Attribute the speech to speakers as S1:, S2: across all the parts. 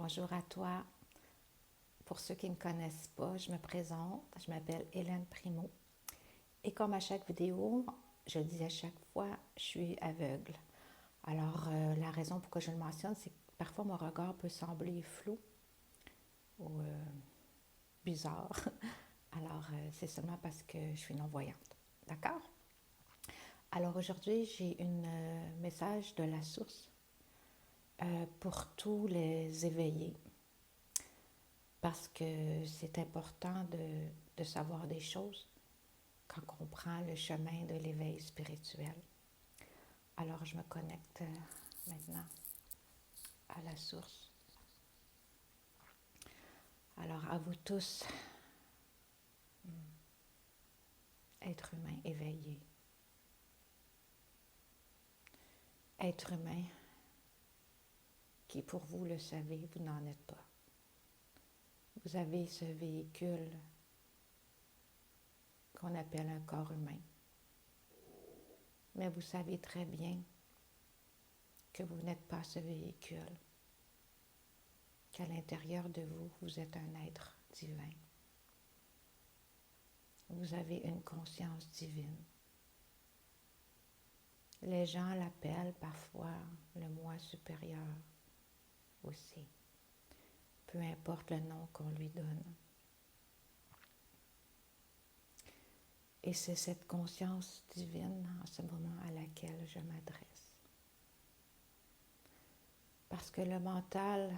S1: Bonjour à toi. Pour ceux qui ne me connaissent pas, je me présente. Je m'appelle Hélène Primo. Et comme à chaque vidéo, je le dis à chaque fois, je suis aveugle. Alors, la raison pour que je le mentionne, c'est que parfois mon regard peut sembler flou ou bizarre. Alors, c'est seulement parce que je suis non-voyante. D'accord? Alors, aujourd'hui, j'ai un message de la source pour tous les éveillés. Parce que c'est important de savoir des choses quand on prend le chemin de l'éveil spirituel. Alors, je me connecte maintenant à la source. Alors, à vous tous, êtres humains éveillés, êtres humains qui, pour vous le savez, vous n'en êtes pas. Vous avez ce véhicule qu'on appelle un corps humain. Mais vous savez très bien que vous n'êtes pas ce véhicule, qu'à l'intérieur de vous, vous êtes un être divin. Vous avez une conscience divine. Les gens l'appellent parfois le moi supérieur aussi, peu importe le nom qu'on lui donne. Et c'est cette conscience divine en ce moment à laquelle je m'adresse. Parce que le mental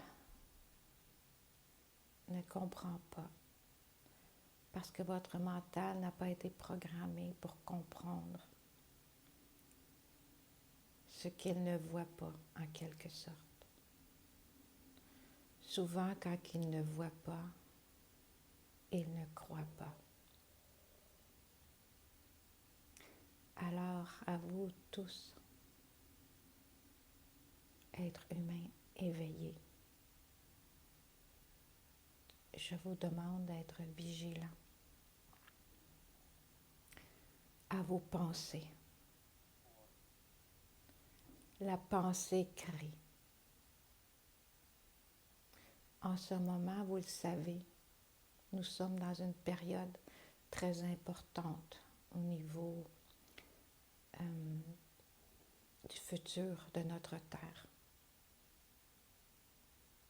S1: ne comprend pas. Parce que votre mental n'a pas été programmé pour comprendre ce qu'il ne voit pas en quelque sorte. Souvent, quand il ne voit pas, il ne croit pas. Alors, à vous tous, êtres humains éveillés, je vous demande d'être vigilants à vos pensées. La pensée crée. En ce moment, vous le savez, nous sommes dans une période très importante au niveau du futur de notre Terre.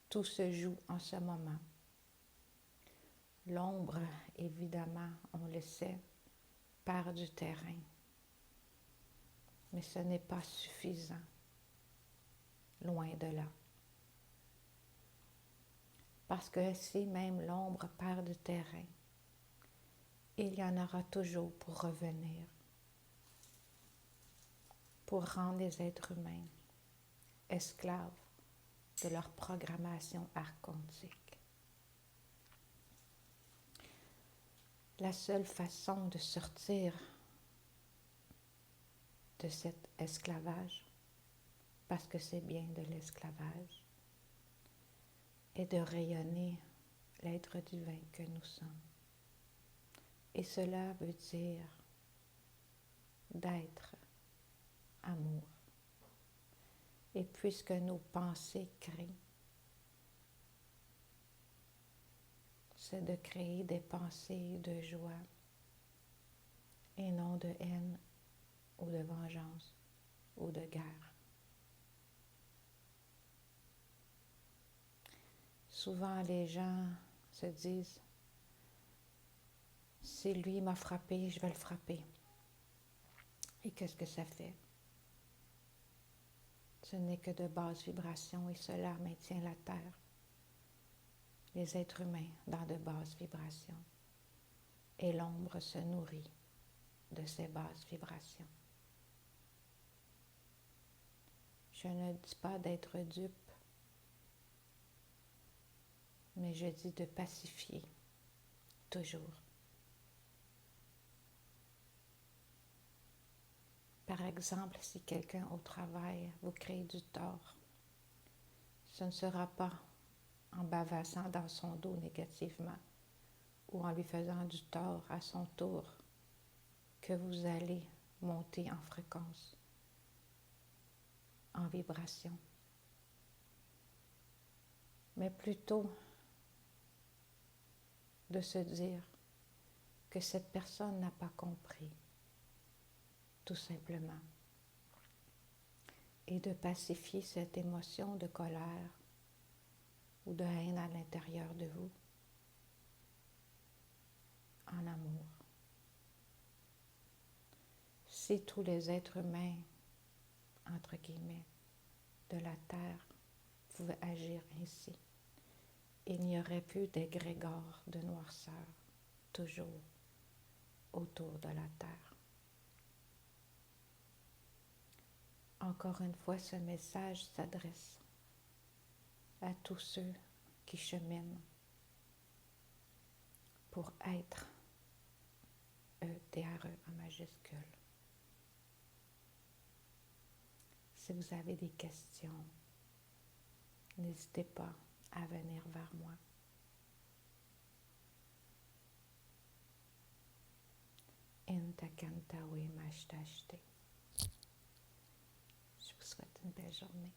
S1: Tout se joue en ce moment. L'ombre, évidemment, on le sait, perd du terrain. Mais ce n'est pas suffisant, loin de là. Parce que si même l'ombre perd du terrain, il y en aura toujours pour revenir, pour rendre les êtres humains esclaves de leur programmation archontique. La seule façon de sortir de cet esclavage, parce que c'est bien de l'esclavage, est de rayonner l'être divin que nous sommes. Et cela veut dire d'être amour. Et puisque nos pensées créent, c'est de créer des pensées de joie et non de haine ou de vengeance ou de guerre. Souvent, les gens se disent « Si lui m'a frappé, je vais le frapper. » Et qu'est-ce que ça fait? Ce n'est que de basses vibrations et cela maintient la Terre, les êtres humains, dans de basses vibrations. Et l'ombre se nourrit de ces basses vibrations. Je ne dis pas d'être dupe, mais je dis de pacifier, toujours. Par exemple, si quelqu'un au travail vous crée du tort, ce ne sera pas en bavassant dans son dos négativement ou en lui faisant du tort à son tour que vous allez monter en fréquence, en vibration. mais plutôt de se dire que cette personne n'a pas compris, tout simplement, et de pacifier cette émotion de colère ou de haine à l'intérieur de vous en amour. Si tous les êtres humains, entre guillemets, de la Terre pouvaient agir ainsi, il n'y aurait plus d'égrégore de noirceur toujours autour de la Terre. Encore une fois, ce message s'adresse à tous ceux qui cheminent pour être E-T-R-E en majuscule. Si vous avez des questions, n'hésitez pas à venir vers moi. Intakantawe Mashtashte. Je vous souhaite une belle journée.